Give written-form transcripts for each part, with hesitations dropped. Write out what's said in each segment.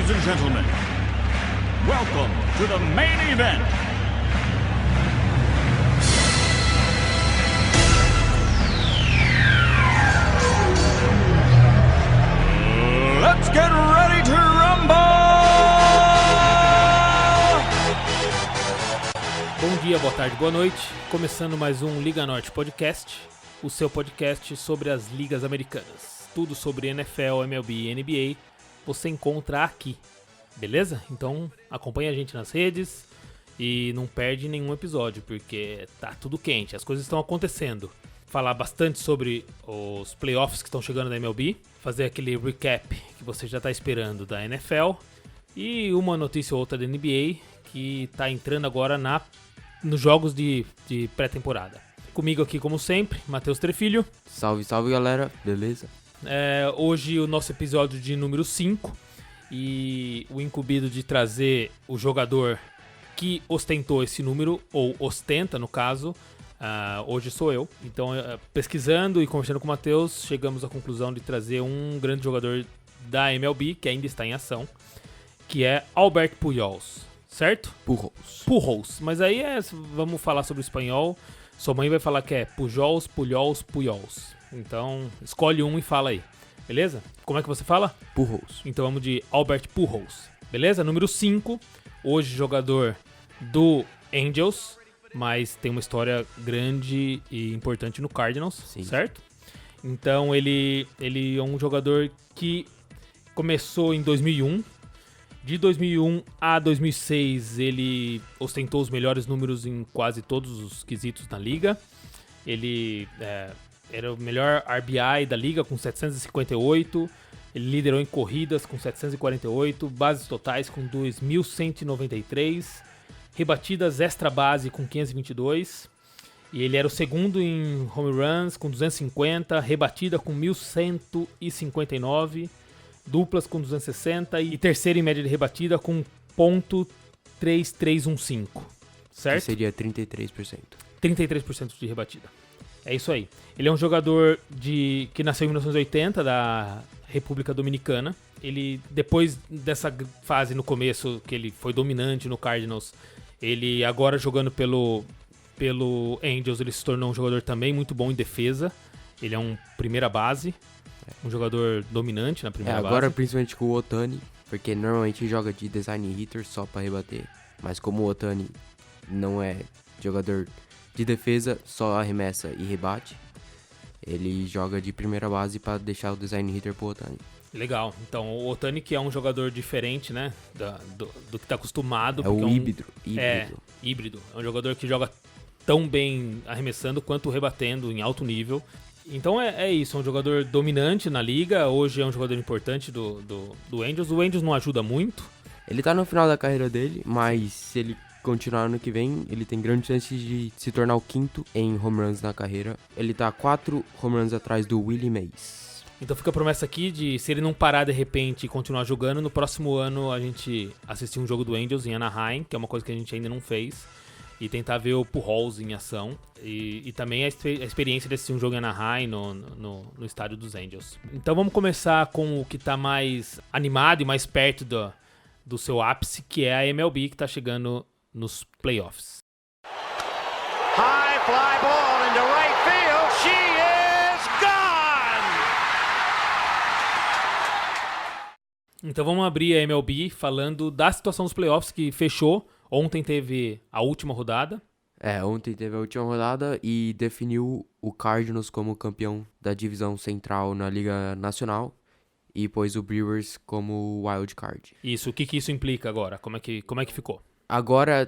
Ladies and gentlemen, welcome to the main event. Let's get ready to rumble! Bom dia, boa tarde, boa noite. Começando mais um Liga Norte Podcast, o seu podcast sobre as ligas americanas. Tudo sobre NFL, MLB e NBA você encontra aqui, beleza? Então acompanha a gente nas redes e não perde nenhum episódio, porque tá tudo quente, as coisas estão acontecendo. Falar bastante sobre os playoffs que estão chegando da MLB, fazer aquele recap que você já tá esperando da NFL e uma notícia ou outra da NBA que tá entrando agora nos jogos de pré-temporada. Comigo aqui, como sempre, Matheus Trefilho. Salve, salve, galera, beleza? Hoje o nosso episódio de número 5 e o incumbido de trazer o jogador que ostentou esse número, ou ostenta no caso, hoje sou eu. Então, pesquisando e conversando com o Matheus, chegamos à conclusão de trazer um grande jogador da MLB, que ainda está em ação, que é Albert Pujols, certo? Pujols, mas aí vamos falar sobre o espanhol. Sua mãe vai falar que é Pujols. Então, escolhe um e fala aí, beleza? Como é que você fala? Pujols. Então vamos de Albert Pujols, beleza? Número 5, hoje jogador do Angels, mas tem uma história grande e importante no Cardinals, sim, certo? Então ele é um jogador que começou em 2001. De 2001 a 2006 ele ostentou os melhores números em quase todos os quesitos na liga. Ele era o melhor RBI da liga com 758, ele liderou em corridas com 748, bases totais com 2.193, rebatidas extra base com 522, e ele era o segundo em home runs com 250, rebatida com 1.159, duplas com 260 e terceiro em média de rebatida com .3315, certo? Que seria 33%. 33% de rebatida. É isso aí. Ele é um jogador que nasceu em 1980, da República Dominicana. Ele, depois dessa fase no começo, que ele foi dominante no Cardinals, ele agora jogando pelo Angels, ele se tornou um jogador também muito bom em defesa. Ele é um primeira base, um jogador dominante na primeira base. Agora principalmente com o Ohtani, porque normalmente joga de design hitter só para rebater. Mas como o Ohtani não é jogador de defesa, só arremessa e rebate, ele joga de primeira base para deixar o design hitter pro Ohtani. Legal. Então, o Ohtani, que é um jogador diferente, né, do que tá acostumado. É o híbrido. Híbrido. É um jogador que joga tão bem arremessando quanto rebatendo em alto nível. Então é isso, é um jogador dominante na liga. Hoje é um jogador importante do Angels. O Angels não ajuda muito. Ele tá no final da carreira dele, mas se ele continuar ano que vem, ele tem grandes chances de se tornar o quinto em home runs na carreira. Ele tá 4 home runs atrás do Willie Mays. Então fica a promessa aqui de, se ele não parar de repente e continuar jogando, no próximo ano a gente assistir um jogo do Angels em Anaheim, que é uma coisa que a gente ainda não fez, e tentar ver o Pujols em ação, e também a experiência de assistir um jogo em Anaheim no estádio dos Angels. Então vamos começar com o que tá mais animado e mais perto do seu ápice, que é a MLB, que tá chegando nos playoffs. High fly ball into right field. She is gone! Então vamos abrir a MLB falando da situação dos playoffs, que fechou. Ontem teve a última rodada. Ontem teve a última rodada e definiu o Cardinals como campeão da divisão central na Liga Nacional e pôs o Brewers como wild card. Isso, o que isso implica agora? Como é que ficou? Agora,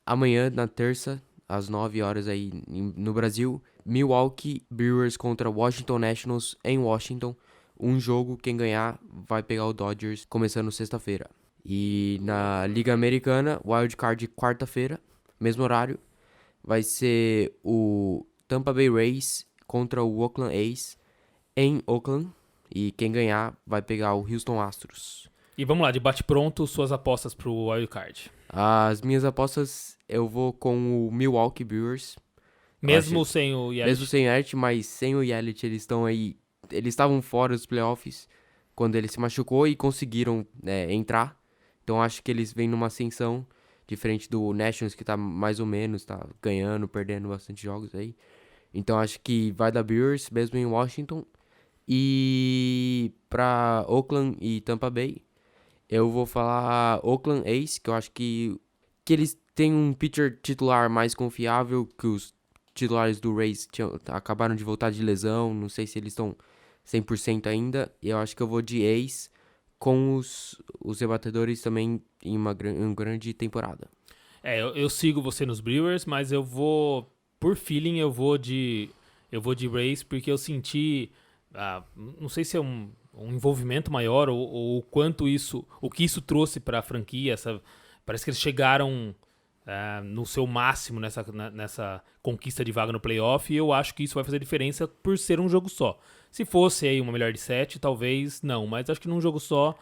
amanhã, na terça, às 9 horas aí no Brasil, Milwaukee Brewers contra Washington Nationals em Washington. Um jogo, quem ganhar vai pegar o Dodgers, começando sexta-feira. E na Liga Americana, wild card quarta-feira, mesmo horário, vai ser o Tampa Bay Rays contra o Oakland A's em Oakland. E quem ganhar vai pegar o Houston Astros. E vamos lá, de bate-pronto, suas apostas pro wild card. As minhas apostas, eu vou com o Milwaukee Brewers. Mesmo sem o Yelich? Mesmo sem o Yelich, mas sem o Yelich, eles estão aí. Eles estavam fora dos playoffs quando ele se machucou e conseguiram entrar. Então acho que eles vêm numa ascensão, diferente do Nationals, que tá mais ou menos, tá ganhando, perdendo bastante jogos aí. Então acho que vai dar Brewers, mesmo em Washington. E pra Oakland e Tampa Bay, eu vou falar Oakland A's, que eu acho que eles têm um pitcher titular mais confiável, que os titulares do Rays acabaram de voltar de lesão, não sei se eles estão 100% ainda, e eu acho que eu vou de A's com os rebatedores também em uma grande temporada. Eu sigo você nos Brewers, mas eu vou, por feeling, eu vou de Rays, porque eu senti, não sei se é um envolvimento maior ou o que isso trouxe para a franquia. Parece que eles chegaram no seu máximo nessa conquista de vaga no playoff, e eu acho que isso vai fazer diferença por ser um jogo só. Se fosse aí uma melhor de 7, talvez não, mas acho que num jogo só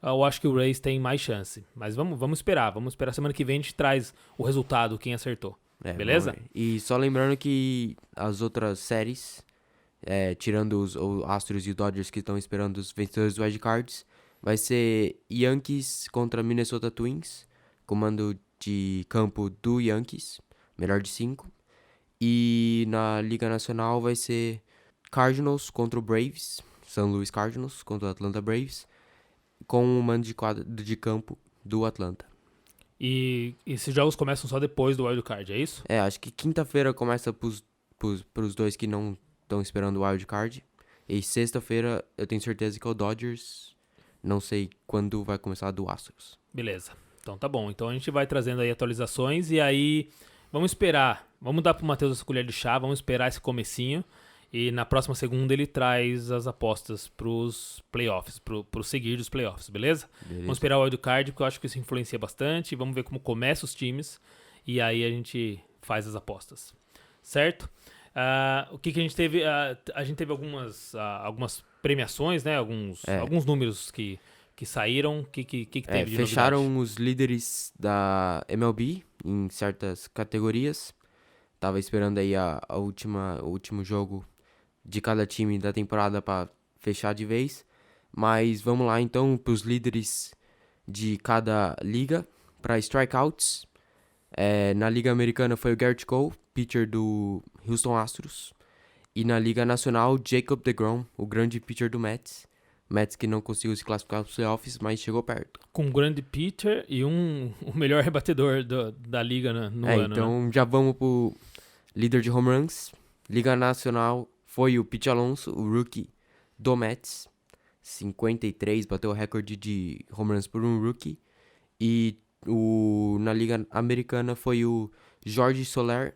eu acho que o Rays tem mais chance. Mas vamos esperar semana que vem a gente traz o resultado, quem acertou. Beleza? E só lembrando que as outras séries, tirando os Astros e o Dodgers que estão esperando os vencedores do Wild Cards, vai ser Yankees contra Minnesota Twins, comando de campo do Yankees, melhor de 5. E na Liga Nacional vai ser Cardinals contra o Braves, St. Louis Cardinals contra o Atlanta Braves, com o mando de campo do Atlanta. E esses jogos começam só depois do Wild Card, é isso? Acho que quinta-feira começa pros dois que não estão esperando o Wild Card. E sexta-feira eu tenho certeza que é o Dodgers. Não sei quando vai começar a do Astros. Beleza. Então tá bom. Então a gente vai trazendo aí atualizações e aí vamos esperar. Vamos dar pro Matheus essa colher de chá, vamos esperar esse comecinho. E na próxima segunda ele traz as apostas pros playoffs, pro seguir dos playoffs, beleza? Vamos esperar o wildcard, porque eu acho que isso influencia bastante. Vamos ver como começam os times. E aí a gente faz as apostas. Certo? O que a gente teve? A gente teve algumas premiações, né? Alguns números que saíram. O que teve de fecharam novidade? os líderes da MLB em certas categorias. Tava esperando aí o último jogo de cada time da temporada para fechar de vez. Mas vamos lá então para os líderes de cada liga. Para strikeouts, na Liga Americana foi o Garrett Cole, pitcher do Houston Astros. E na Liga Nacional, Jacob deGrom, o grande pitcher do Mets. Mets que não conseguiu se classificar para os playoffs, mas chegou perto. Com um grande pitcher e o melhor rebatedor da liga no ano. Então né? já vamos pro líder de home runs. Liga Nacional foi o Pete Alonso, o rookie do Mets. 53, bateu o recorde de home runs por um rookie. E na Liga Americana foi o Jorge Soler,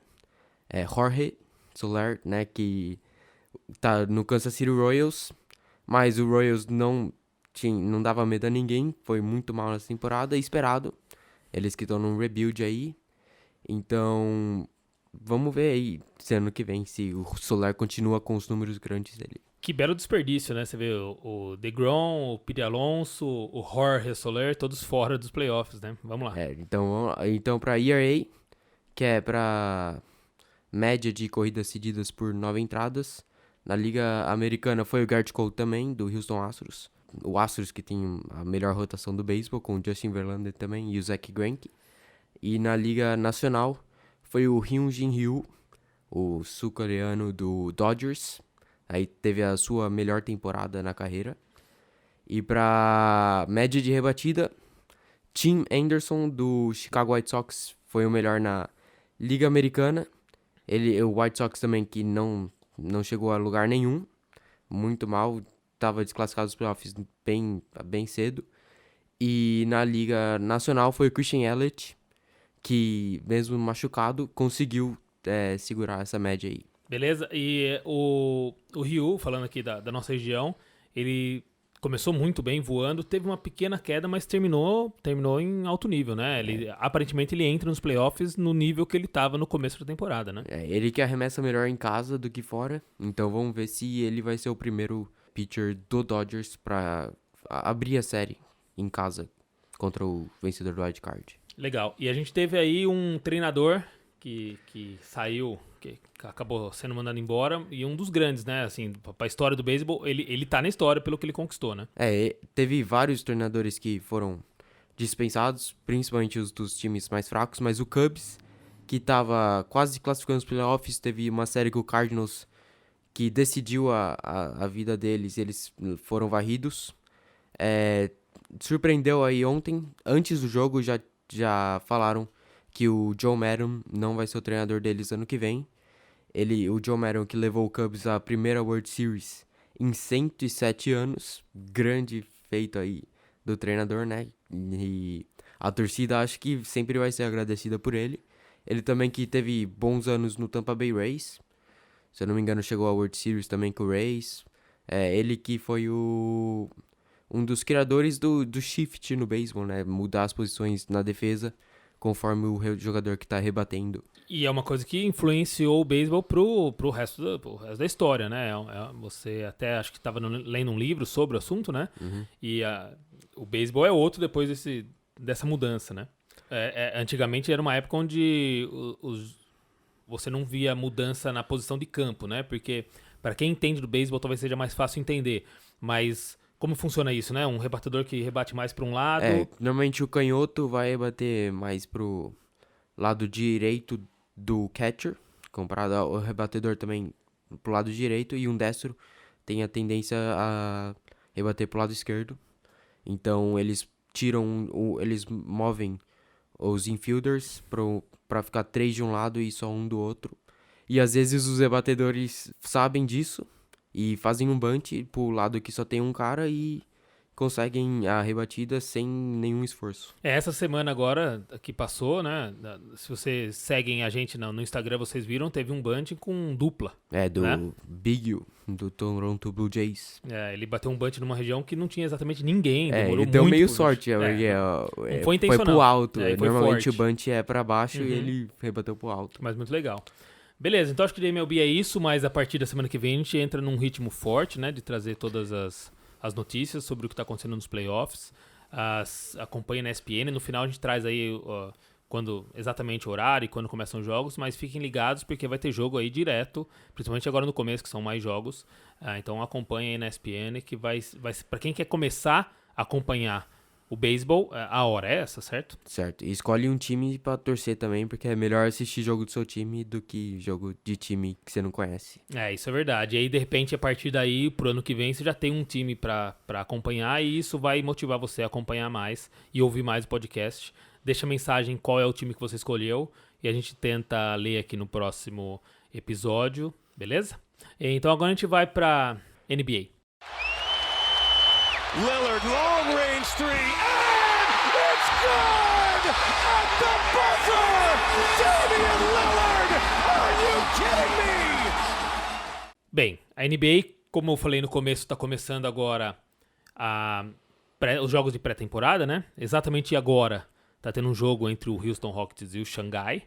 Jorge Soler, né, que tá no Kansas City Royals. Mas o Royals não dava medo a ninguém, foi muito mal nessa temporada, esperado. Eles que estão num rebuild aí. Então, vamos ver aí, ano que vem, se o Soler continua com os números grandes dele. Que belo desperdício, né? Você vê o deGrom, o Pete Alonso, o Jorge Soler, todos fora dos playoffs, né? Vamos lá. Então para ERA, que é para média de corridas cedidas por 9 entradas. Na Liga Americana foi o Garrett Cole também, do Houston Astros. O Astros que tem a melhor rotação do beisebol, com o Justin Verlander também e o Zack Greinke. E na Liga Nacional foi o Hyun-Jin Ryu, o sul-coreano do Dodgers. Aí teve a sua melhor temporada na carreira. E para média de rebatida, Tim Anderson do Chicago White Sox foi o melhor na Liga Americana. O White Sox também que não chegou a lugar nenhum, muito mal, estava desclassificado dos playoffs bem cedo. E na Liga Nacional foi o Christian Yelich, que mesmo machucado, conseguiu segurar essa média aí. Beleza? E o Ryu, falando aqui da nossa região, ele começou muito bem voando, teve uma pequena queda, mas terminou em alto nível, né? Aparentemente ele entra nos playoffs no nível que ele estava no começo da temporada, né? Ele que arremessa melhor em casa do que fora, então vamos ver se ele vai ser o primeiro pitcher do Dodgers para abrir a série em casa contra o vencedor do Wild Card. Legal. E a gente teve aí um treinador que saiu, que acabou sendo mandado embora, e um dos grandes, né? Assim, pra história do beisebol, ele tá na história pelo que ele conquistou, né? Teve vários treinadores que foram dispensados, principalmente os dos times mais fracos, mas o Cubs, que tava quase classificando os playoffs, teve uma série com o Cardinals que decidiu a vida deles, e eles foram varridos. Surpreendeu aí ontem, antes do jogo já falaram que o Joe Maddon não vai ser o treinador deles ano que vem. O Joe Maddon, que levou o Cubs à primeira World Series em 107 anos, grande feito aí do treinador, né? E a torcida acho que sempre vai ser agradecida por ele. Ele também que teve bons anos no Tampa Bay Rays, se eu não me engano chegou à World Series também com o Rays. Ele que foi um dos criadores do shift no beisebol, né? Mudar as posições na defesa conforme o jogador que tá rebatendo. E é uma coisa que influenciou o beisebol pro resto da história, né? Você até acho que estava lendo um livro sobre o assunto, né? Uhum. E o beisebol é outro depois dessa mudança, né? Antigamente era uma época onde você não via mudança na posição de campo, né? Porque para quem entende do beisebol talvez seja mais fácil entender, mas como funciona isso, né? Um rebatedor que rebate mais para um lado... Normalmente o canhoto vai rebater mais pro lado direito do catcher, comparado ao rebatedor também pro lado direito, e um destro tem a tendência a rebater pro lado esquerdo. Então eles eles movem os infielders pra ficar 3 de um lado e só um do outro. E às vezes os rebatedores sabem disso e fazem um bunt pro lado que só tem um cara e conseguem a rebatida sem nenhum esforço. Essa semana agora que passou, né? Se vocês seguem a gente no Instagram, vocês viram, teve um bunt com dupla. Do né? Big U, do Toronto Blue Jays. Ele bateu um bunt numa região que não tinha exatamente ninguém. Demorou ele deu muito meio pro sorte, não foi foi intencional. pro alto. Foi Normalmente forte. o bunt é pra baixo e ele rebateu pro alto. Mas muito legal. Beleza, então acho que de MLB é isso, mas a partir da semana que vem a gente entra num ritmo forte, né? De trazer todas as notícias sobre o que está acontecendo nos playoffs. Acompanhe na ESPN. No final a gente traz aí quando exatamente o horário e quando começam os jogos, mas fiquem ligados porque vai ter jogo aí direto, principalmente agora no começo, que são mais jogos. Então acompanhe aí na ESPN, que vai para quem quer começar a acompanhar o beisebol, a hora é essa, certo? Certo. E escolhe um time pra torcer também, porque é melhor assistir jogo do seu time do que jogo de time que você não conhece. Isso é verdade. E aí, de repente, a partir daí, pro ano que vem, você já tem um time pra acompanhar e isso vai motivar você a acompanhar mais e ouvir mais o podcast. Deixa a mensagem qual é o time que você escolheu e a gente tenta ler aqui no próximo episódio, beleza? Então agora a gente vai pra NBA. Lillard, long range three, and it's good! At the buzzer! Damian Lillard! Are you kidding me? Bem, a NBA, como eu falei no começo, está começando agora os jogos de pré-temporada, né? Exatamente agora tá tendo um jogo entre o Houston Rockets e o Xangai,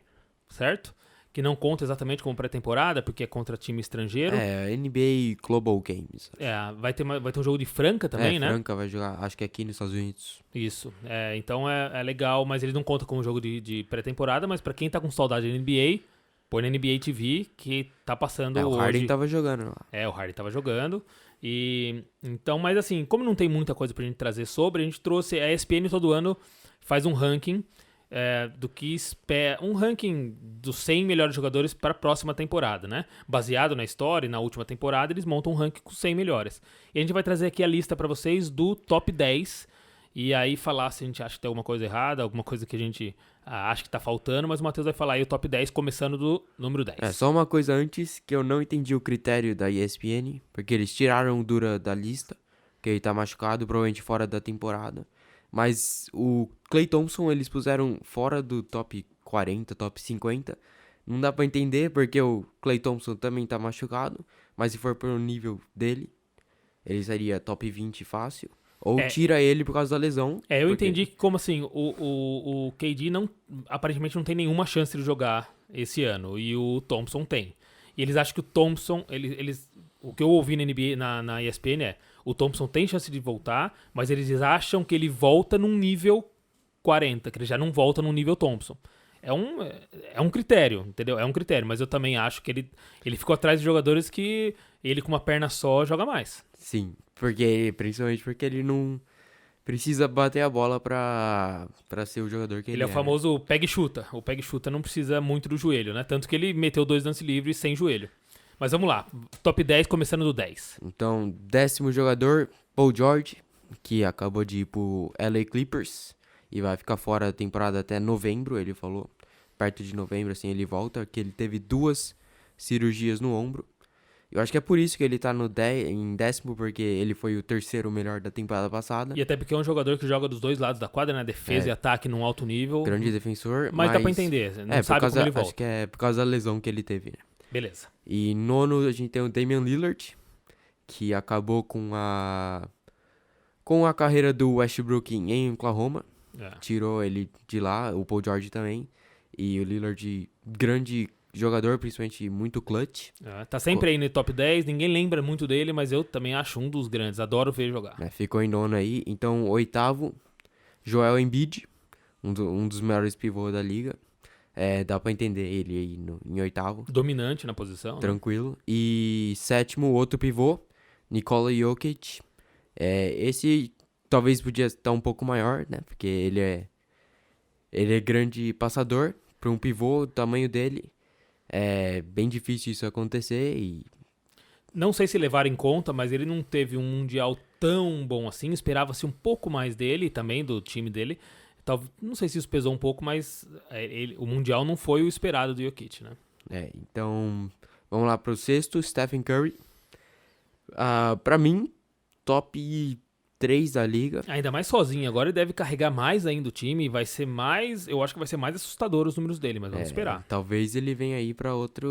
certo? Que não conta exatamente como pré-temporada, porque é contra time estrangeiro. NBA Global Games. Vai ter um jogo de Franca também, né? Franca vai jogar, acho que aqui nos Estados Unidos. Isso. Então é legal, mas ele não conta como jogo de pré-temporada, mas pra quem tá com saudade da NBA, põe na NBA TV, que tá passando hoje. O Harden tava jogando lá. O Harden tava jogando. Então, mas assim, como não tem muita coisa pra gente trazer sobre, a gente trouxe a ESPN todo ano, faz um ranking do que espera, um ranking dos 100 melhores jogadores para a próxima temporada, né? Baseado na história e na última temporada, eles montam um ranking com 100 melhores. E a gente vai trazer aqui a lista para vocês do top 10 e aí falar se a gente acha que tem alguma coisa errada, alguma coisa que a gente acha que tá faltando, mas o Matheus vai falar aí o top 10 começando do número 10. Só uma coisa antes, que eu não entendi o critério da ESPN, porque eles tiraram o Dura da lista, que ele tá machucado, provavelmente fora da temporada. Mas o Klay Thompson eles puseram fora do top 40, top 50. Não dá pra entender porque o Klay Thompson também tá machucado. Mas se for pro nível dele, ele seria top 20 fácil. Ou tira ele por causa da lesão. Eu entendi que como assim, o KD aparentemente não tem nenhuma chance de jogar esse ano. E o Thompson tem. E eles acham que o Thompson, o que eu ouvi na NBA, na ESPN o Thompson tem chance de voltar, mas eles acham que ele volta num nível 40, que ele já não volta num nível Thompson. É um critério, entendeu? É um critério, mas eu também acho que ele ficou atrás de jogadores que ele com uma perna só joga mais. Sim, principalmente porque ele não precisa bater a bola pra ser o jogador que ele Ele é o né? famoso pega e chuta. O pega e chuta não precisa muito do joelho, né? Tanto que ele meteu 2 lances livres sem joelho. Mas vamos lá. Top 10, começando do 10. Então, 10º jogador, Paul George, que acabou de ir pro LA Clippers e vai ficar fora da temporada até novembro, ele falou. Perto de novembro, assim, ele volta, que ele teve 2 cirurgias no ombro. Eu acho que é por isso que ele tá em 10º, porque ele foi o 3º melhor da temporada passada. E até porque é um jogador que joga dos dois lados da quadra, né? Defesa e ataque num alto nível. Grande defensor, Mas dá pra entender, não sabe como ele volta. Acho que é por causa da lesão que ele teve, né? Beleza. E nono a gente tem o Damian Lillard, que acabou com a carreira do Westbrook em Oklahoma. É. Tirou ele de lá, o Paul George também. E o Lillard, grande jogador, principalmente muito clutch. É, tá sempre aí no top 10, ninguém lembra muito dele, mas eu também acho um dos grandes, adoro ver jogar. Ficou em nono aí. Então, 8º, Joel Embiid, um dos melhores pivôs da liga. Dá pra entender ele aí em 8º. Dominante na posição. Tranquilo. E 7º, outro pivô, Nikola Jokic. Esse talvez podia estar um pouco maior, né? Porque ele é grande passador. Para um pivô, o tamanho dele, é bem difícil isso acontecer. E não sei se levar em conta, mas ele não teve um Mundial tão bom assim. Esperava-se um pouco mais dele, também do time dele. Não sei se isso pesou um pouco, mas o Mundial não foi o esperado do Jokic, né? Então, vamos lá para o 6º, Stephen Curry. Para mim, top 3 da liga. Ainda mais sozinho. Agora ele deve carregar mais ainda o time. Vai ser mais... Eu acho que vai ser mais assustador os números dele, mas vamos esperar. Talvez ele venha aí para outra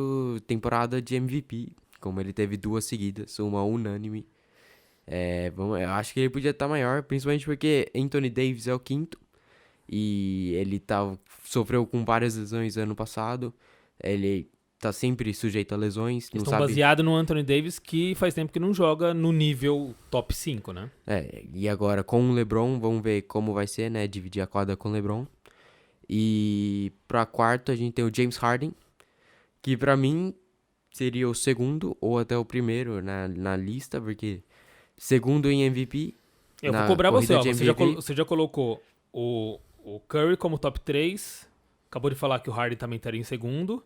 temporada de MVP, como ele teve 2 seguidas, uma unânime. Eu acho que ele podia estar maior, principalmente porque Anthony Davis é o 5º. E ele sofreu com várias lesões ano passado. Ele tá sempre sujeito a lesões. Eles estão baseados no Anthony Davis, que faz tempo que não joga no nível top 5, né? E agora com o LeBron, vamos ver como vai ser, né? Dividir a quadra com o LeBron. E pra 4º a gente tem o James Harden, que pra mim seria o 2º ou até o 1º na lista, porque 2º em MVP. Eu vou cobrar você, ó. Você já colocou o Curry como top 3. Acabou de falar que o Harden também estaria em 2º.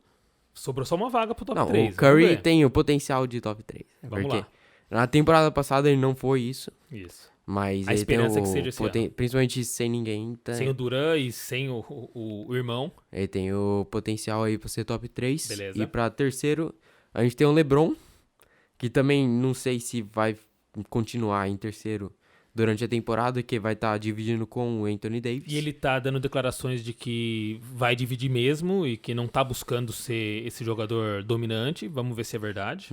Sobrou só uma vaga pro top 3. O Curry tem o potencial de top 3. Vamos lá. Na temporada passada ele não foi isso. Isso. Mas A ele esperança tem é que seja esse ano. principalmente sem ninguém. Sem o Duran e sem o irmão. Ele tem o potencial aí pra ser top 3. Beleza. E pra 3º, a gente tem o LeBron, que também não sei se vai continuar em 3º durante a temporada, que vai estar dividindo com o Anthony Davis. E ele tá dando declarações de que vai dividir mesmo e que não tá buscando ser esse jogador dominante. Vamos ver se é verdade.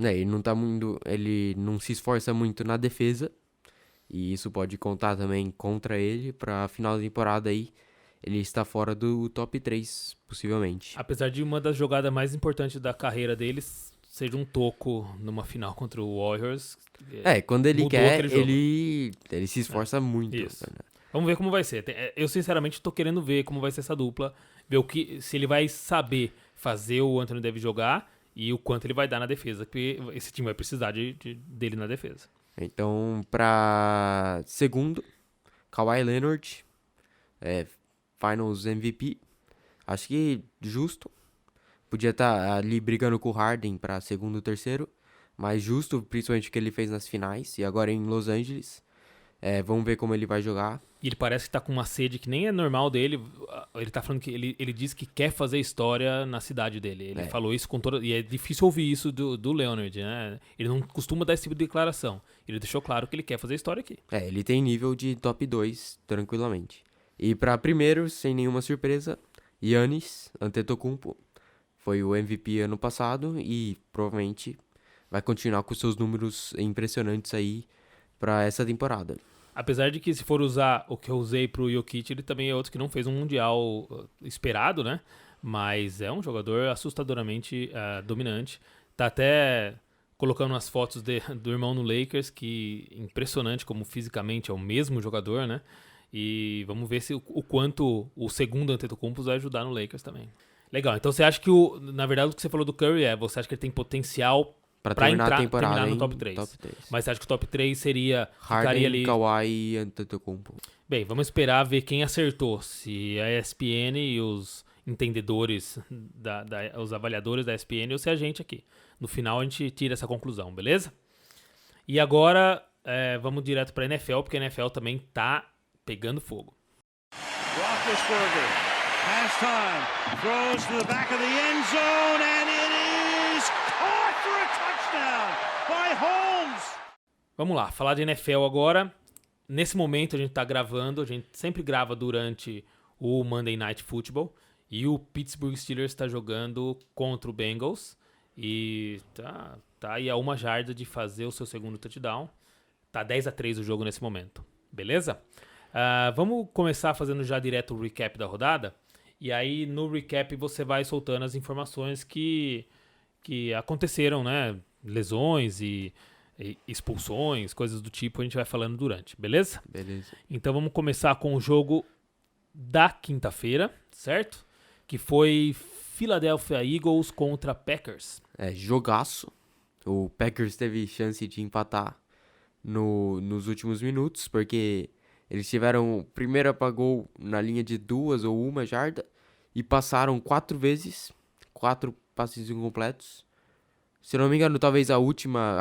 Ele não se esforça muito na defesa. E isso pode contar também contra ele. Pra final da temporada aí, ele está fora do top 3, possivelmente. Apesar de uma das jogadas mais importantes da carreira deles seja um toco numa final contra o Warriors. Quando ele quer, ele se esforça muito. Isso. Né? Vamos ver como vai ser. Eu, sinceramente, tô querendo ver como vai ser essa dupla. Ver se ele vai saber fazer o Anthony Davis jogar e o quanto ele vai dar na defesa. Porque esse time vai precisar dele na defesa. Então, pra 2º, Kawhi Leonard, Finals MVP. Acho que justo. Podia estar ali brigando com o Harden pra 2º e 3º. Mas justo, principalmente o que ele fez nas finais. E agora em Los Angeles. Vamos ver como ele vai jogar. E ele parece que tá com uma sede que nem é normal dele. Ele tá falando que ele diz que quer fazer história na cidade dele. Ele falou isso com toda... E é difícil ouvir isso do Leonard, né? Ele não costuma dar esse tipo de declaração. Ele deixou claro que ele quer fazer história aqui. Ele tem nível de top 2, tranquilamente. E pra 1º, sem nenhuma surpresa, Giannis Antetokounmpo. Foi o MVP ano passado e provavelmente vai continuar com seus números impressionantes aí pra essa temporada. Apesar de que se for usar o que eu usei pro Jokic, ele também é outro que não fez um Mundial esperado, né? Mas é um jogador assustadoramente dominante. Tá até colocando umas fotos do irmão no Lakers, que impressionante como fisicamente é o mesmo jogador, né? E vamos ver o quanto o 2º Antetokounmpo vai ajudar no Lakers também. Legal, então você acha que, na verdade, o que você falou do Curry você acha que ele tem potencial Pra pra terminar a entrar, temporada terminar no em top 3. top 3. Mas você acha que o top 3 ficaria Harden, ali... Kawhi e Antetokounmpo. Bem, vamos esperar ver quem acertou. Se a ESPN e os entendedores, os avaliadores da ESPN ou se a gente aqui. No final a gente tira essa conclusão, beleza? E agora vamos direto pra NFL, porque a NFL também tá pegando fogo. Roethlisberger has time, throws to the back of the end zone, and it is caught for a touchdown by Holmes. Vamos lá, falar de NFL agora. Nesse momento a gente tá gravando, a gente sempre grava durante o Monday Night Football e o Pittsburgh Steelers está jogando contra o Bengals e tá aí a 1 jarda de fazer o seu segundo touchdown. Tá 10-3 o jogo nesse momento, beleza? Vamos começar fazendo já direto o recap da rodada. E aí no recap você vai soltando as informações que aconteceram, né? Lesões e expulsões, coisas do tipo, a gente vai falando durante, beleza? Beleza. Então vamos começar com o jogo da quinta-feira, certo? Que foi Philadelphia Eagles contra Packers. Jogaço. O Packers teve chance de empatar nos últimos minutos, porque eles tiveram primeira pra gol na linha de 2 ou 1 jarda e passaram 4 vezes, 4 passes incompletos. Se eu não me engano, talvez a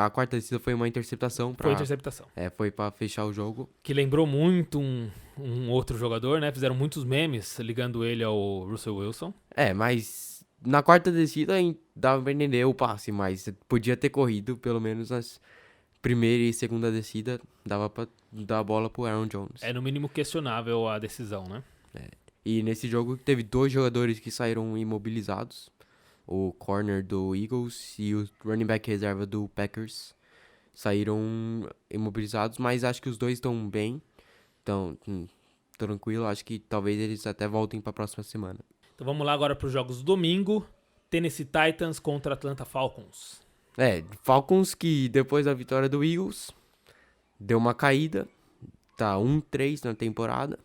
quarta descida foi uma interceptação. Foi interceptação. Foi pra fechar o jogo. Que lembrou muito um outro jogador, né? Fizeram muitos memes ligando ele ao Russell Wilson. Mas na quarta descida dava pra entender o passe, mas podia ter corrido, pelo menos nas primeira e segunda descida, dava pra dar a bola pro Aaron Jones. É no mínimo questionável a decisão, né? E nesse jogo teve 2 jogadores que saíram imobilizados. O corner do Eagles e o running back reserva do Packers saíram imobilizados, mas acho que os dois estão bem, estão tranquilo. Acho que talvez eles até voltem para a próxima semana. Então vamos lá agora para os jogos do domingo. Tennessee Titans contra Atlanta Falcons. Falcons que depois da vitória do Eagles deu uma caída, tá 1-3 na temporada.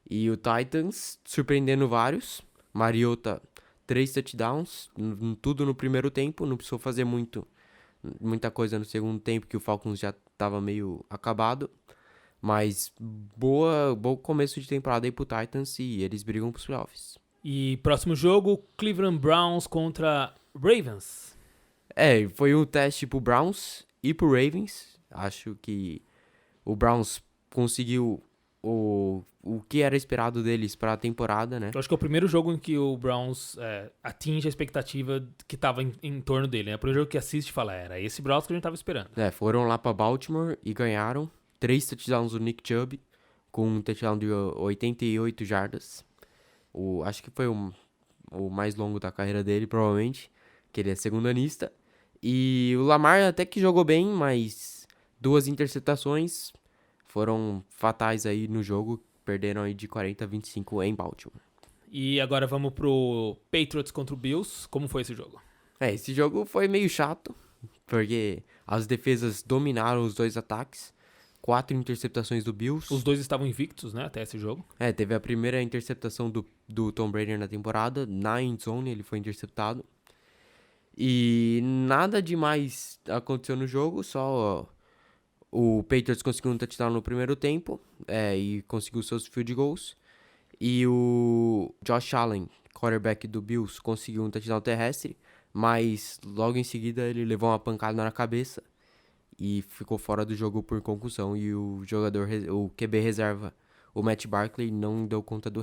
E o Titans surpreendendo vários. Mariota 3 touchdowns, tudo no primeiro tempo, não precisou fazer muita coisa no segundo tempo, que o Falcons já estava meio acabado. Mas bom começo de temporada aí pro Titans e eles brigam pros playoffs. E próximo jogo, Cleveland Browns contra Ravens. Foi um teste pro Browns e pro Ravens. Acho que o Browns conseguiu o que era esperado deles para a temporada, né? Eu acho que é o primeiro jogo em que o Browns atinge a expectativa que estava em torno dele. É o primeiro jogo que assiste e fala, era esse Browns que a gente estava esperando. Foram lá para Baltimore e ganharam 3 touchdowns do Nick Chubb, com um touchdown de 88 jardas. Acho que foi o mais longo da carreira dele, provavelmente, que ele é segundanista. E o Lamar até que jogou bem, mas 2 interceptações foram fatais aí no jogo, perderam aí de 40-25 em Baltimore. E agora vamos pro Patriots contra o Bills. Como foi esse jogo? Esse jogo foi meio chato, porque as defesas dominaram os 2 ataques, 4 interceptações do Bills. Os dois estavam invictos, né, até esse jogo. Teve a primeira interceptação do Tom Brady na temporada, na endzone ele foi interceptado. E nada demais aconteceu no jogo, só o Patriots conseguiu um touchdown no primeiro tempo e conseguiu seus field goals. E o Josh Allen, quarterback do Bills, conseguiu um touchdown terrestre, mas logo em seguida ele levou uma pancada na cabeça e ficou fora do jogo por concussão. E o QB reserva, o Matt Barkley, não deu conta do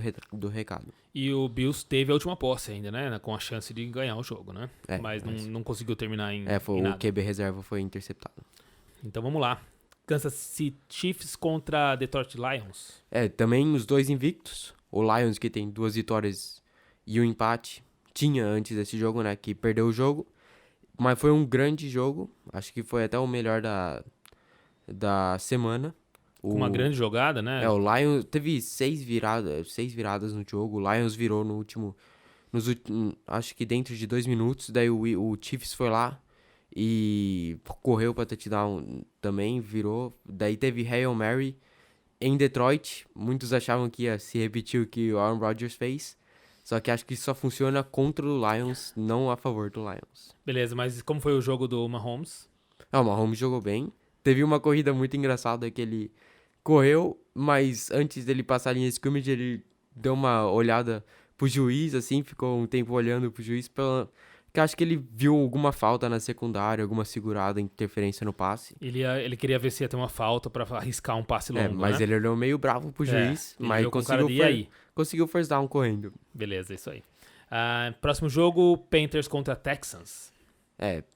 recado. E o Bills teve a última posse ainda, né? Com a chance de ganhar o jogo, né? Mas não conseguiu terminar em nada. O QB reserva foi interceptado. Então vamos lá. Kansas City Chiefs contra Detroit Lions. Também os 2 invictos. O Lions, que tem 2 vitórias e um empate, tinha antes desse jogo, né? Que perdeu o jogo. Mas foi um grande jogo. Acho que foi até o melhor da semana. Com uma grande jogada, né? O Lions teve 6 viradas no jogo. O Lions virou no último... acho que dentro de 2 minutos. Daí o Chiefs foi lá e correu para touchdown também, virou. Daí teve Hail Mary em Detroit. Muitos achavam que ia se repetir o que o Aaron Rodgers fez. Só que acho que isso só funciona contra o Lions, não a favor do Lions. Beleza, mas como foi o jogo do Mahomes? O Mahomes jogou bem. Teve uma corrida muito engraçada que ele correu, mas antes dele passar a linha de scrimmage, ele deu uma olhada pro juiz, assim, ficou um tempo olhando pro juiz, que acho que ele viu alguma falta na secundária, alguma segurada, interferência no passe. Ele queria ver se ia ter uma falta pra arriscar um passe longo, Mas né? ele olhou meio bravo pro juiz, ele mas olhou com cara de, "E aí?" conseguiu first down correndo. Beleza, isso aí. Próximo jogo, Panthers contra Texans.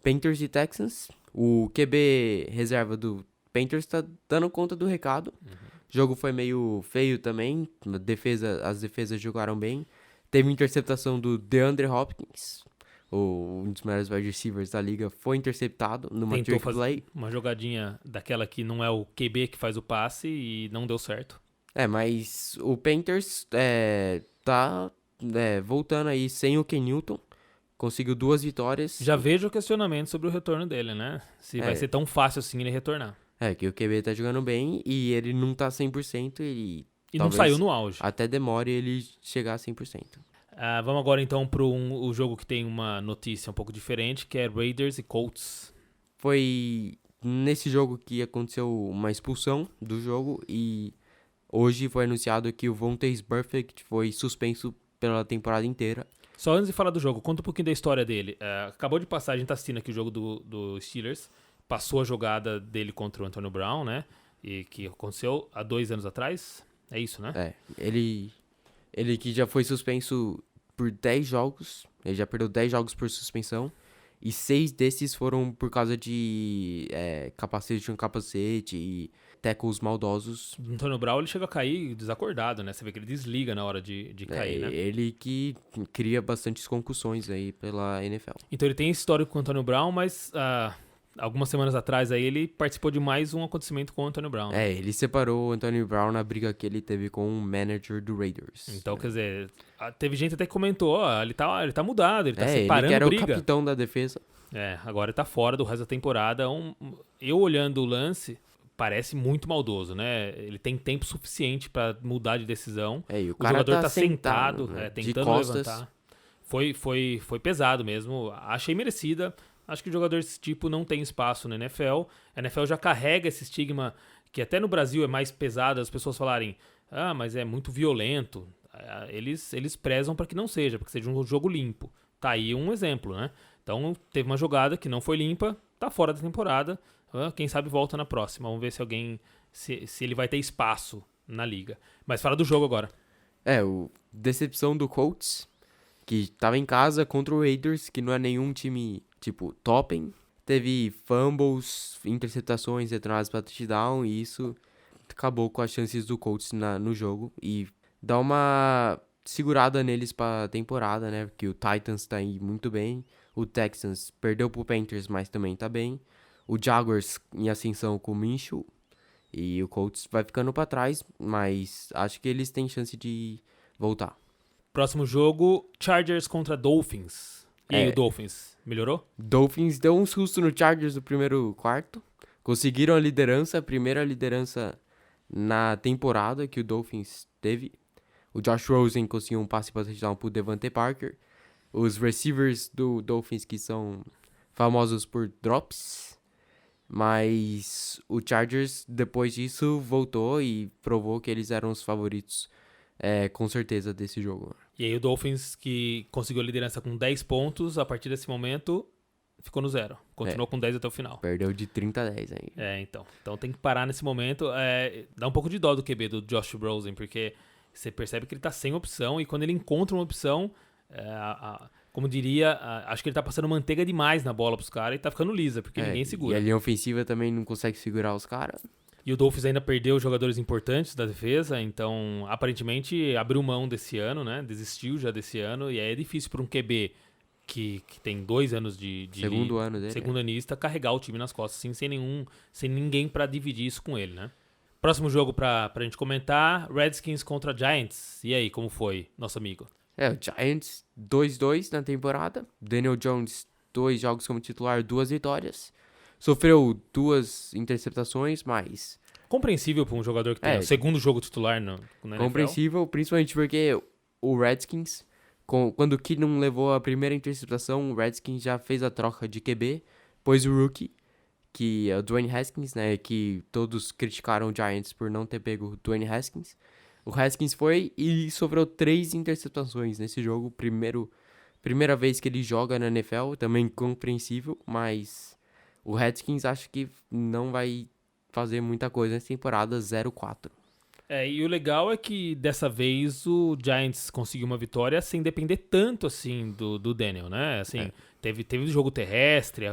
Panthers e Texans. O QB reserva do Panthers tá dando conta do recado. O jogo foi meio feio também. As defesas jogaram bem. Teve interceptação do DeAndre Hopkins, um dos melhores wide receivers da liga, foi interceptado numa Tentou trick play. uma jogadinha daquela que não é o QB que faz o passe e não deu certo. Mas o Panthers tá voltando aí sem o Ken Newton. Conseguiu 2 vitórias. Já vejo questionamento sobre o retorno dele, né? Se vai ser tão fácil assim ele retornar. Que o QB tá jogando bem e ele não tá 100% E não saiu no auge. Até demore ele chegar a 100%. Vamos agora então para o jogo que tem uma notícia um pouco diferente, que é Raiders e Colts. Foi nesse jogo que aconteceu uma expulsão do jogo e hoje foi anunciado que o Vontaze Burfict foi suspenso pela temporada inteira. Só antes de falar do jogo, conta um pouquinho da história dele. Acabou de passar, a gente tá assistindo aqui o jogo do Steelers. Passou a jogada dele contra o Antonio Brown, né? E que aconteceu há 2 anos atrás. É isso, né? Ele que já foi suspenso por 10 jogos. Ele já perdeu 10 jogos por suspensão. E 6 desses foram por causa de capacete e tackles maldosos. O Antonio Brown, ele chega a cair desacordado, né? Você vê que ele desliga na hora de cair, né? Ele que cria bastantes concussões aí pela NFL. Então ele tem esse histórico com o Antonio Brown, mas algumas semanas atrás aí ele participou de mais um acontecimento com o Antonio Brown. Ele separou o Antonio Brown na briga que ele teve com o manager do Raiders. Então, quer dizer, teve gente até que comentou, ele tá mudado, ele tá separando ele que era briga. o capitão da defesa. Agora ele tá fora do resto da temporada. Eu olhando o lance, parece muito maldoso, né? Ele tem tempo suficiente pra mudar de decisão. E o jogador tá sentado, né? tentando de costas. levantar. Foi pesado mesmo. Achei merecida. Acho que jogador desse tipo não tem espaço na NFL. A NFL já carrega esse estigma que até no Brasil é mais pesado as pessoas falarem, mas é muito violento. Eles prezam para que não seja, para que seja um jogo limpo. Tá aí um exemplo, né? Então teve uma jogada que não foi limpa, tá fora da temporada. Quem sabe volta na próxima. Vamos ver se ele vai ter espaço na liga. Mas fala do jogo agora. Decepção do Colts, que tava em casa contra o Raiders, que não é nenhum time tipo topping. Teve fumbles, interceptações, retornadas para touchdown, e isso acabou com as chances do Colts no jogo. E dá uma segurada neles pra temporada, né? Porque o Titans tá aí muito bem. O Texans perdeu pro Panthers, mas também tá bem. O Jaguars em ascensão com o Minshew. E o Colts vai ficando pra trás, mas acho que eles têm chance de voltar. Próximo jogo, Chargers contra Dolphins. E aí, o Dolphins melhorou? Dolphins deu um susto no Chargers no primeiro quarto. Conseguiram a primeira liderança na temporada que o Dolphins teve. O Josh Rosen conseguiu um passe para touchdown pro Devante Parker. Os receivers do Dolphins que são famosos por drops. Mas o Chargers, depois disso, voltou e provou que eles eram os favoritos, com certeza, desse jogo. E aí o Dolphins, que conseguiu a liderança com 10 pontos, a partir desse momento, ficou no 0. Continuou com 10 até o final. Perdeu de 30-10 aí. Então tem que parar nesse momento. Dá um pouco de dó do QB do Josh Rosen, porque você percebe que ele tá sem opção, e quando ele encontra uma opção, como diria, acho que ele tá passando manteiga demais na bola pros caras e tá ficando lisa, porque ninguém segura. E a linha ofensiva também não consegue segurar os caras. E o Dolphins ainda perdeu jogadores importantes da defesa, então aparentemente abriu mão desse ano, né? Desistiu já desse ano, e aí é difícil para um QB que tem 2 anos de segundo ano dele, segundo anista, carregar o time nas costas, assim, sem ninguém para dividir isso com ele, né? Próximo jogo pra gente comentar, Redskins contra Giants. E aí, como foi, nosso amigo? O Giants 2-2 na temporada. Daniel Jones, 2 jogos como titular, 2 vitórias. Sofreu 2 interceptações, mas... Compreensível para um jogador que tem o segundo jogo titular na NFL. Compreensível, principalmente porque o Redskins Quando o Keenum levou a primeira interceptação, o Redskins já fez a troca de QB, pois o rookie, que é o Dwayne Haskins, né, que todos criticaram o Giants por não ter pego o Dwayne Haskins. O Haskins foi e sofreu 3 interceptações nesse jogo, primeira vez que ele joga na NFL, também compreensível, mas o Redskins acho que não vai fazer muita coisa nessa temporada, 0-4. E o legal é que dessa vez o Giants conseguiu uma vitória sem depender tanto assim do Daniel, né? Assim, teve jogo terrestre.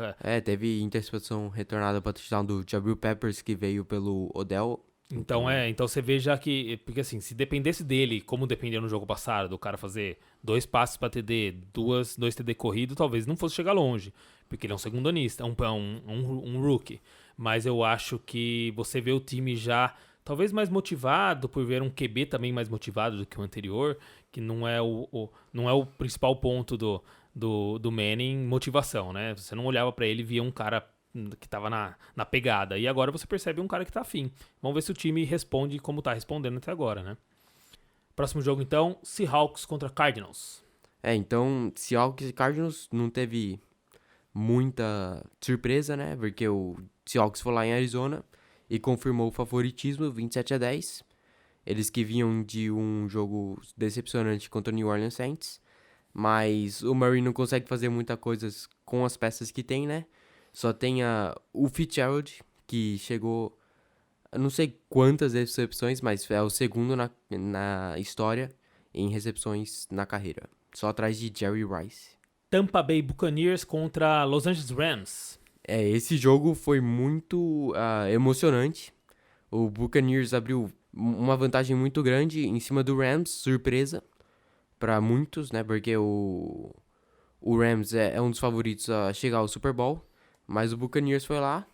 Teve interceptação retornada para touchdown do Jabril Peppers, que veio pelo Odell. Então você vê já que, porque assim, se dependesse dele, como dependia no jogo passado, do cara fazer 2 passes para TD, 2 TD corrido, talvez não fosse chegar longe, porque ele é um segundanista, um rookie. Mas eu acho que você vê o time já talvez mais motivado, por ver um QB também mais motivado do que o anterior, que não é o principal ponto do Manning, motivação, né? Você não olhava para ele e via um cara que tava na pegada. E agora você percebe um cara que tá afim. Vamos ver se o time responde como tá respondendo até agora, né? Próximo jogo, então, Seahawks contra Cardinals. Então, Seahawks e Cardinals não teve muita surpresa, né? Porque o Seahawks foi lá em Arizona e confirmou o favoritismo, 27-10. Eles que vinham de um jogo decepcionante contra o New Orleans Saints. Mas o Murray não consegue fazer muita coisa com as peças que tem, né? Só tem o Fitzgerald, que chegou, eu não sei quantas recepções, mas é o segundo na história em recepções na carreira. Só atrás de Jerry Rice. Tampa Bay Buccaneers contra Los Angeles Rams. Esse jogo foi muito emocionante. O Buccaneers abriu uma vantagem muito grande em cima do Rams, surpresa para muitos, né? Porque o Rams é um dos favoritos a chegar ao Super Bowl. Mas o Buccaneers foi lá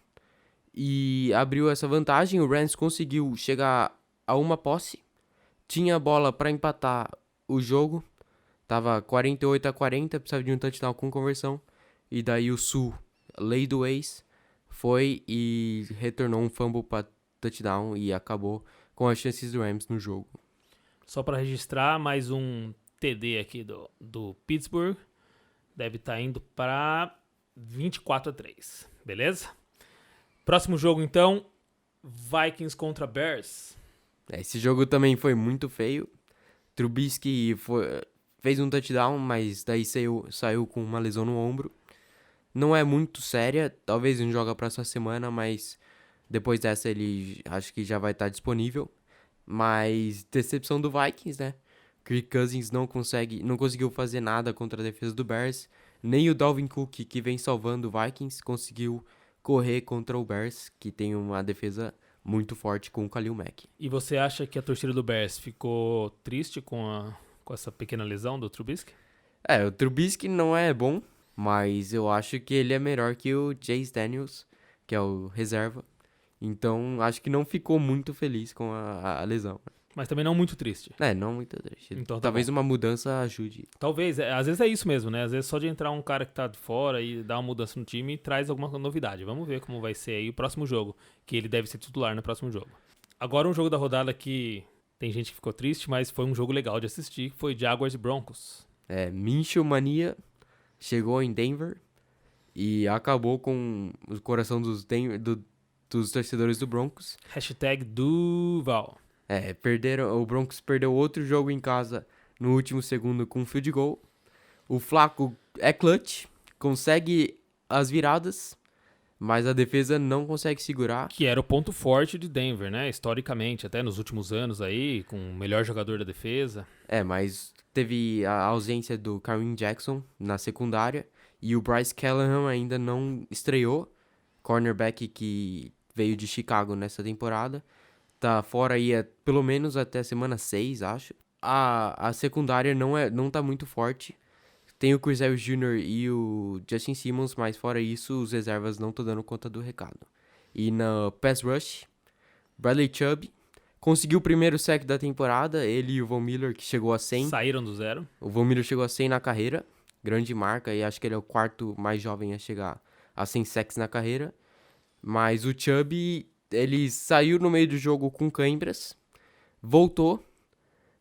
e abriu essa vantagem. O Rams conseguiu chegar a uma posse. Tinha a bola para empatar o jogo. Tava 48-40, precisava de um touchdown com conversão. E daí o Sul, lei do ex, foi e retornou um fumble para touchdown e acabou com as chances do Rams no jogo. Só para registrar, mais um TD aqui do Pittsburgh. Deve estar indo para 24-3, beleza? Próximo jogo, então, Vikings contra Bears. Esse jogo também foi muito feio. Trubisky fez um touchdown, mas daí saiu com uma lesão no ombro. Não é muito séria, talvez não joga para essa semana, mas depois dessa ele acho que já vai estar disponível. Mas decepção do Vikings, né? Kirk Cousins não conseguiu fazer nada contra a defesa do Bears. Nem o Dalvin Cook, que vem salvando o Vikings, conseguiu correr contra o Bears, que tem uma defesa muito forte com o Khalil Mack. E você acha que a torcida do Bears ficou triste com essa pequena lesão do Trubisky? O Trubisky não é bom, mas eu acho que ele é melhor que o Chase Daniels, que é o reserva. Então, acho que não ficou muito feliz com a lesão. Mas também não muito triste. Não muito triste. Então, tá talvez bom. uma mudança ajude. Talvez, às vezes é isso mesmo, né? Às vezes só de entrar um cara que tá de fora e dar uma mudança no time traz alguma novidade. Vamos ver como vai ser aí o próximo jogo, que ele deve ser titular no próximo jogo. Agora um jogo da rodada que tem gente que ficou triste, mas foi um jogo legal de assistir, que foi Jaguars e Broncos. Minshew Mania chegou em Denver e acabou com o coração dos torcedores do Broncos. #Duval. O Broncos perdeu outro jogo em casa no último segundo com um field goal. O Flacco é clutch, consegue as viradas, mas a defesa não consegue segurar. Que era o ponto forte de Denver, né? Historicamente, até nos últimos anos aí, com o melhor jogador da defesa. Mas teve a ausência do Kareem Jackson na secundária e o Bryce Callahan ainda não estreou, cornerback que veio de Chicago nessa temporada. Tá fora aí pelo menos até a semana 6, acho. A secundária não tá muito forte. Tem o Chris Harris Jr. e o Justin Simmons, mas fora isso, os reservas não estão dando conta do recado. E na pass rush, Bradley Chubb conseguiu o primeiro sack da temporada, ele e o Von Miller, que chegou a 100. Saíram do zero. O Von Miller chegou a 100 na carreira, grande marca, e acho que ele é o quarto mais jovem a chegar a 100 sacks na carreira. Mas o Chubb, ele saiu no meio do jogo com câimbras, voltou,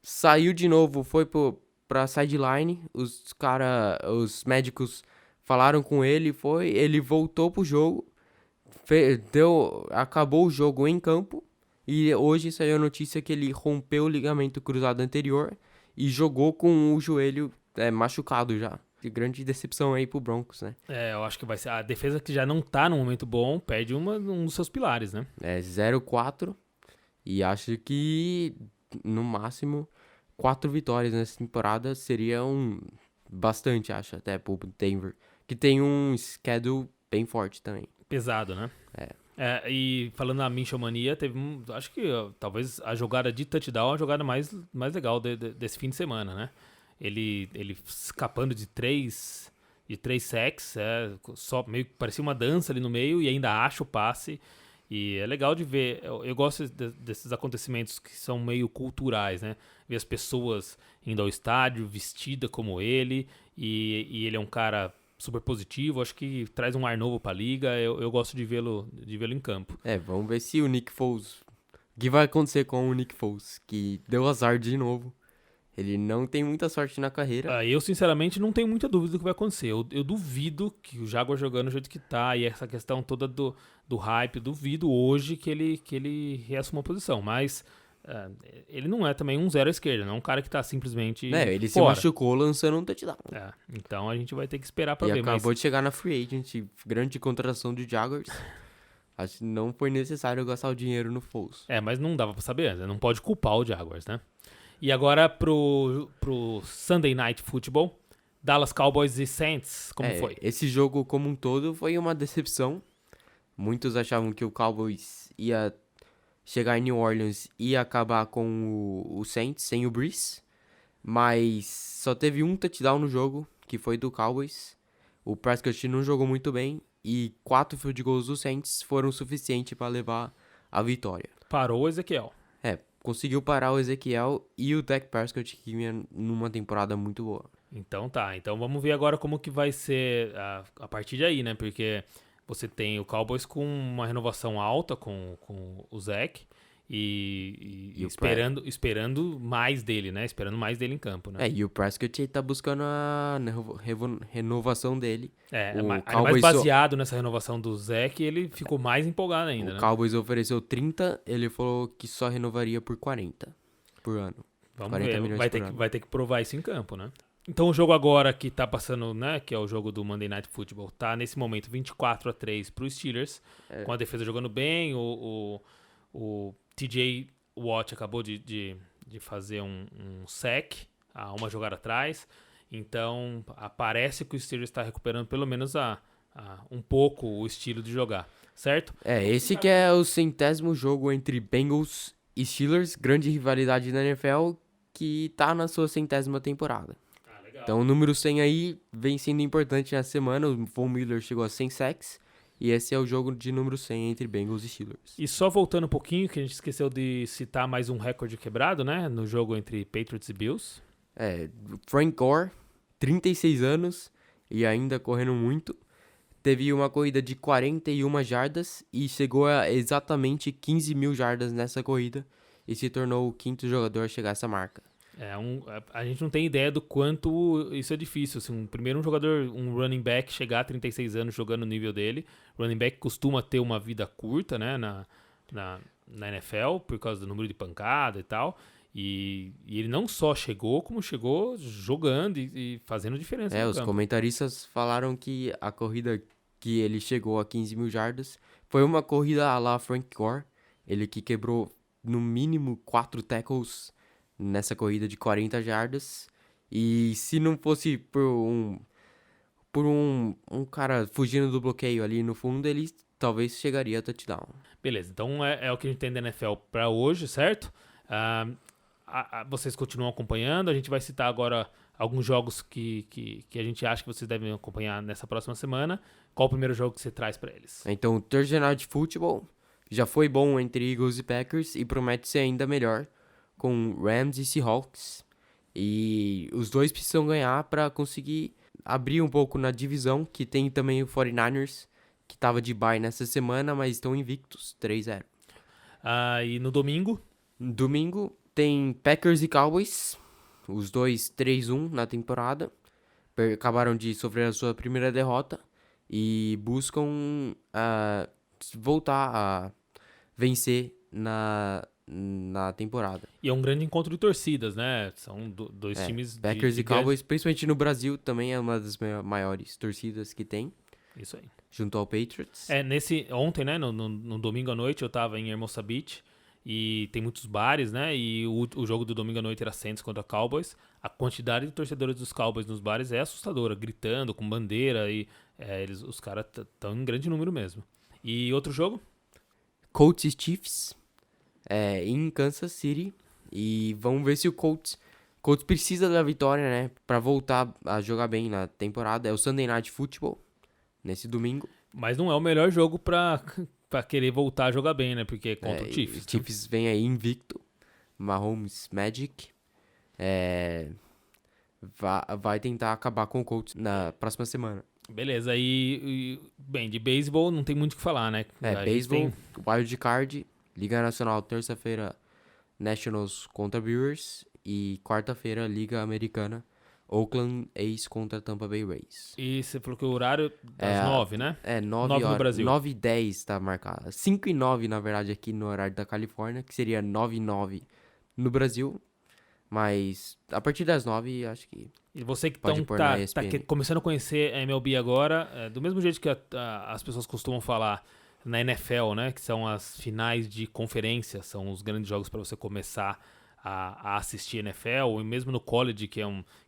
saiu de novo, foi pro pra sideline, os médicos falaram com ele, ele voltou pro jogo, acabou o jogo em campo, e hoje saiu a notícia que ele rompeu o ligamento cruzado anterior e jogou com o joelho machucado já. Grande decepção aí pro Broncos, né? Eu acho que vai ser a defesa que já não tá num momento bom, perde um dos seus pilares, né? 0-4 e acho que no máximo 4 vitórias nessa temporada seria bastante, acho, até pro Denver, que tem um schedule bem forte também. Pesado, né? E falando na Minchomania, teve acho que talvez a jogada de touchdown é a jogada mais legal desse fim de semana, né? Ele escapando de três sacks, só meio que parecia uma dança ali no meio e ainda acha o passe. E é legal de ver, eu gosto desses acontecimentos que são meio culturais, né? Ver as pessoas indo ao estádio, vestida como ele, e ele é um cara super positivo, acho que traz um ar novo pra liga, eu gosto de vê-lo em campo. Vamos ver se o Nick Foles, o que vai acontecer com o Nick Foles, que deu azar de novo. Ele não tem muita sorte na carreira. Eu, sinceramente, não tenho muita dúvida do que vai acontecer. Eu duvido que o Jaguar jogando do jeito que tá, e essa questão toda do hype, duvido hoje que ele reassuma a posição. Mas ele não é também um zero à esquerda, não é um cara que tá simplesmente Ele se fora. machucou lançando um touchdown. Então a gente vai ter que esperar pra E ver. acabou de chegar na free agent, grande contratação de Jaguars. Acho que não foi necessário gastar o dinheiro no Foles. Mas não dava pra saber, né? Não pode culpar o Jaguars, né? E agora pro Sunday Night Football, Dallas Cowboys e Saints, como foi? Esse jogo como um todo foi uma decepção. Muitos achavam que o Cowboys ia chegar em New Orleans e acabar com o Saints sem o Brees. Mas só teve um touchdown no jogo, que foi do Cowboys. O Prescott não jogou muito bem e 4 field goals do Saints foram suficientes para levar a vitória. Parou o Ezequiel. Conseguiu parar o Ezequiel e o Dak Prescott, que vinha numa temporada muito boa. Então tá, então vamos ver agora como que vai ser a partir de aí, né? Porque você tem o Cowboys com uma renovação alta com o Zach e esperando mais dele, né? Esperando mais dele em campo, né? E o Prescott tá buscando a renovação dele. Mais baseado nessa renovação do Zach, ele ficou mais empolgado ainda, né? O Cowboys ofereceu 30, ele falou que só renovaria por 40 por ano. Vamos ver, vai ter que provar isso em campo, né? Então o jogo agora que tá passando, né, que é o jogo do Monday Night Football, tá nesse momento 24-3 pros Steelers, com a defesa jogando bem, o TJ Watt acabou de fazer um sack há uma jogada atrás, então parece que o Steelers está recuperando pelo menos um pouco o estilo de jogar, certo? Esse que é o 100º jogo entre Bengals e Steelers, grande rivalidade na NFL, que tá na sua 100ª temporada. Legal. Então o número 100 aí vem sendo importante na semana, o Von Miller chegou a 100 sacks, e esse é o jogo de número 100 entre Bengals e Steelers. E só voltando um pouquinho, que a gente esqueceu de citar mais um recorde quebrado, né? No jogo entre Patriots e Bills. Frank Gore, 36 anos e ainda correndo muito. Teve uma corrida de 41 jardas e chegou a exatamente 15 mil jardas nessa corrida. E se tornou o 5º jogador a chegar a essa marca. A gente não tem ideia do quanto isso é difícil. Assim, primeiro um jogador, um running back, chegar a 36 anos jogando no nível dele. Running back costuma ter uma vida curta, né, na NFL, por causa do número de pancada e tal. E ele não só chegou, como chegou jogando e fazendo diferença no os campo. Comentaristas falaram que a corrida que ele chegou a 15 mil jardas foi uma corrida à la Frank Gore. Ele que quebrou no mínimo 4 tackles nessa corrida de 40 jardas. E se não fosse por um cara fugindo do bloqueio ali no fundo, ele talvez chegaria a touchdown. Beleza, então é o que a gente tem da NFL para hoje, certo? Vocês continuam acompanhando, a gente vai citar agora alguns jogos que a gente acha que vocês devem acompanhar nessa próxima semana. Qual o primeiro jogo que você traz para eles? Então, o Thursday Night Football já foi bom entre Eagles e Packers e promete ser ainda melhor com Rams e Seahawks. E os dois precisam ganhar para conseguir abrir um pouco na divisão, que tem também o 49ers, que estava de bye nessa semana, mas estão invictos, 3-0. E no domingo? Domingo tem Packers e Cowboys. Os dois 3-1 na temporada. Acabaram de sofrer a sua primeira derrota e buscam voltar a vencer na temporada. E é um grande encontro de torcidas, né? São dois times Packers de e Cowboys, principalmente no Brasil, também é uma das maiores torcidas que tem. Isso aí. Junto ao Patriots. Ontem, né, no domingo à noite, eu tava em Hermosa Beach e tem muitos bares, né? E o jogo do domingo à noite era Saints contra Cowboys. A quantidade de torcedores dos Cowboys nos bares é assustadora, gritando, com bandeira e os caras estão em grande número mesmo. E outro jogo? Colts e Chiefs em Kansas City. E vamos ver se o Colts precisa da vitória, né? Pra voltar a jogar bem na temporada. É o Sunday Night Football, nesse domingo. Mas não é o melhor jogo pra querer voltar a jogar bem, né? Porque é contra o Chiefs. O Chiefs vem aí invicto. Mahomes Magic. Vai tentar acabar com o Colts na próxima semana. Beleza, bem, de beisebol não tem muito o que falar, né? Beisebol, Wild Card, Liga Nacional, terça-feira, Nationals contra Brewers e quarta-feira, Liga Americana, Oakland A's contra Tampa Bay Rays. E você falou que o horário das 9, né? 9 horas no Brasil. 9h10 tá marcado. 5h09, na verdade, aqui no horário da Califórnia, que seria 9h09 no Brasil. Mas a partir das 9, acho que... E você que tá começando a conhecer a MLB agora, do mesmo jeito que as pessoas costumam falar na NFL, né? Que são as finais de conferência, são os grandes jogos para você começar a assistir NFL, ou mesmo no college, que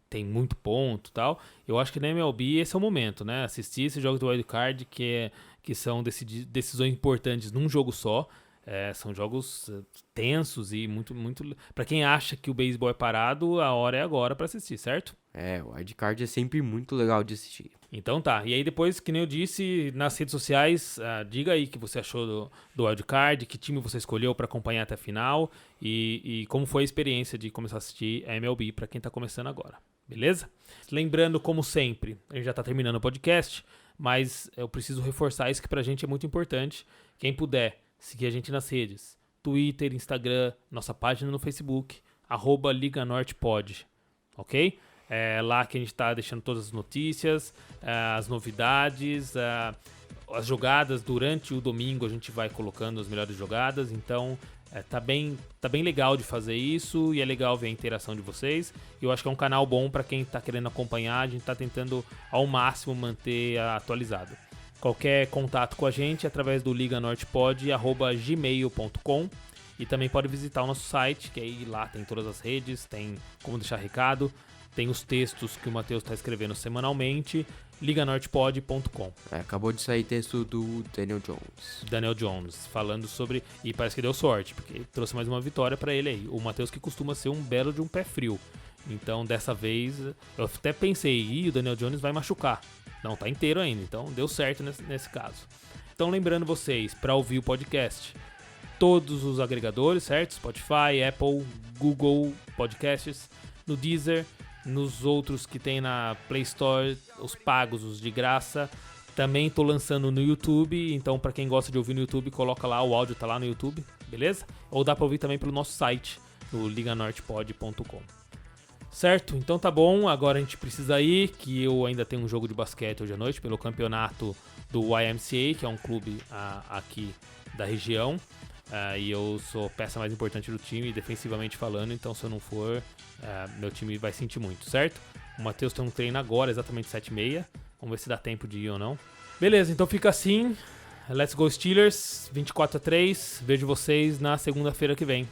tem muito ponto e tal. Eu acho que na MLB esse é o momento, né? Assistir esses jogos do Wild Card, que são decisões importantes num jogo só. São jogos tensos e muito, muito... Pra quem acha que o beisebol é parado, a hora é agora pra assistir, certo? O Wild Card é sempre muito legal de assistir. Então tá. E aí depois, que nem eu disse, nas redes sociais, diga aí o que você achou do Wild Card, que time você escolheu pra acompanhar até a final e como foi a experiência de começar a assistir a MLB pra quem tá começando agora. Beleza? Lembrando, como sempre, a gente já tá terminando o podcast, mas eu preciso reforçar isso que pra gente é muito importante. Quem puder seguir a gente nas redes, Twitter, Instagram, nossa página no Facebook, @LigaNortePod, ok? É lá que a gente está deixando todas as notícias, as novidades, as jogadas durante o domingo a gente vai colocando as melhores jogadas, então tá bem legal de fazer isso e é legal ver a interação de vocês. Eu acho que é um canal bom para quem está querendo acompanhar, a gente está tentando ao máximo manter atualizado. Qualquer contato com a gente através do liganortepod@gmail.com e também pode visitar o nosso site, que aí lá tem todas as redes, tem como deixar recado, tem os textos que o Matheus está escrevendo semanalmente, liganortepod.com. Acabou de sair texto do Daniel Jones. Falando sobre... E parece que deu sorte, porque trouxe mais uma vitória para ele aí. O Matheus que costuma ser um belo de um pé frio. Então, dessa vez, eu até pensei, o Daniel Jones vai machucar. Não, tá inteiro ainda, então deu certo nesse caso. Então, lembrando vocês, para ouvir o podcast, todos os agregadores, certo? Spotify, Apple, Google Podcasts, no Deezer, nos outros que tem na Play Store, os pagos, os de graça. Também tô lançando no YouTube, então para quem gosta de ouvir no YouTube, coloca lá, o áudio tá lá no YouTube, beleza? Ou dá para ouvir também pelo nosso site, no liganortepod.com. Certo? Então tá bom, agora a gente precisa ir, que eu ainda tenho um jogo de basquete hoje à noite pelo campeonato do YMCA, que é um clube aqui da região, e eu sou a peça mais importante do time, defensivamente falando, então se eu não for, meu time vai sentir muito, certo? O Matheus tem um treino agora, exatamente 7h30, vamos ver se dá tempo de ir ou não. Beleza, então fica assim, Let's Go Steelers, 24-3, vejo vocês na segunda-feira que vem.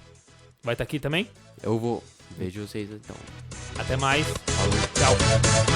Vai estar aqui também? Eu vou. Vejo vocês então. Até mais. Falou. Tchau.